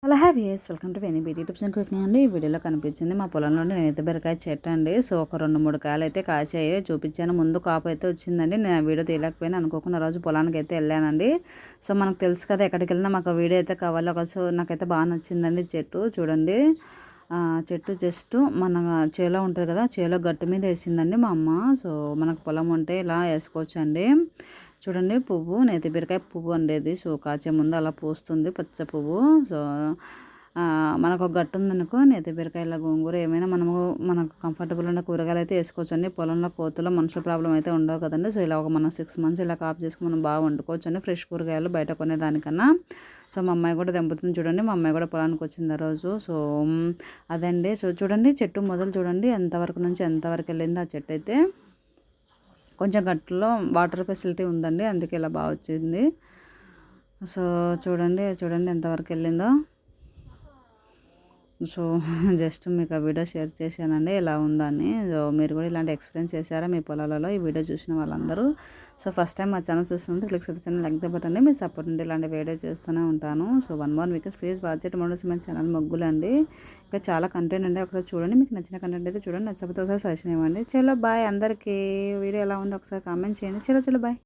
Hello హ్యాపీయస్ welcome to వెనీ beauty tips and cooking అండి. ఈ వీడియోలో కనిపించింది మా పొలంలోని నేతి బీరకాయ చెట్టు అండి. సో ఒక 2-3 కాయలు అయితే కాచాయి, చూపించాను. ముందు కాపు అయితే వచ్చిందండి. నేను వీడియో తీయలేకపోయినా, అనుకోకుండా రోజు పొలానికి అయితే వెళ్ళానండి. సో మనకు తెలుసు కదా, ఎక్కడికి వెళ్ళినా మాకు వీడియో అయితే కావాలి. సో నాకైతే బాగా నచ్చిందండి చెట్టు. చూడండి, చెట్టు జస్ట్ మన చేలో ఉంటుంది కదా, చేలో గట్టు మీద వేసిందండి మా అమ్మ. సో మనకు పొలం ఉంటే ఇలా వేసుకోవచ్చు అండి. చూడండి, పువ్వు నేతి బీరకాయ పువ్వు అండేది. సో కాచే ముందు అలా పూస్తుంది పచ్చ పువ్వు. సో మనకు ఒక గట్టు ఉందనుకో, నేతి బీరకాయల గోంగూర ఏమైనా మనకు కంఫర్టబుల్ ఉన్న కూరగాయలు అయితే వేసుకోవచ్చు అండి. పొలంలో కోతులో మనుషుల ప్రాబ్లం అయితే ఉండవు కదండి. సో ఇలా మనం 6 months ఇలా కాపు చేసుకుని మనం బాగా వండుకోవచ్చు అండి, ఫ్రెష్ కూరగాయలు బయట కొనేదానికన్నా. సో మా అమ్మాయి కూడా దెంపుతుంది చూడండి. మా అమ్మాయి కూడా పొలానికి వచ్చింది ఆ రోజు. సో అదండి. సో చూడండి, చెట్టు మొదలు చూడండి ఎంతవరకు నుంచి ఎంతవరకు వెళ్ళింది ఆ చెట్టు అయితే. కొంచెం గట్టులో వాటర్ ఫెసిలిటీ ఉందండి, అందుకే ఇలా బాగా వచ్చింది. సో చూడండి ఎంతవరకు వెళ్ళిందో. సో జస్ట్ మీకు ఆ వీడియో షేర్ చేశానండి, ఎలా ఉందని. సో మీరు కూడా ఇలాంటి ఎక్స్పీరియన్స్ చేశారా మీ పొలాలలో, ఈ వీడియో చూసిన వాళ్ళందరూ? సో ఫస్ట్ టైం మా ఛానల్ చూస్తుంటే క్లిక్ చేసిన లైక్ బటన్, మీ సపోర్ట్ ఉంటే ఇలాంటి వీడియో చేస్తూనే ఉంటాను. So 1 more weak please watch చేయడం మోడల్స్ మన ఛానల్ మొగ్గులండి. ఇంకా చాలా కంటెంట్ ఉండే, ఒకసారి చూడండి. మీకు నచ్చిన కంటెంట్ అయితే చూడండి, నచ్చకపోతే ఒకసారి సజెషన్ ఇవ్వండి. చలో బాయ్ అందరికీ. వీడియో ఎలా ఉందో ఒకసారి కామెంట్ చేయండి. చలో బాయ్.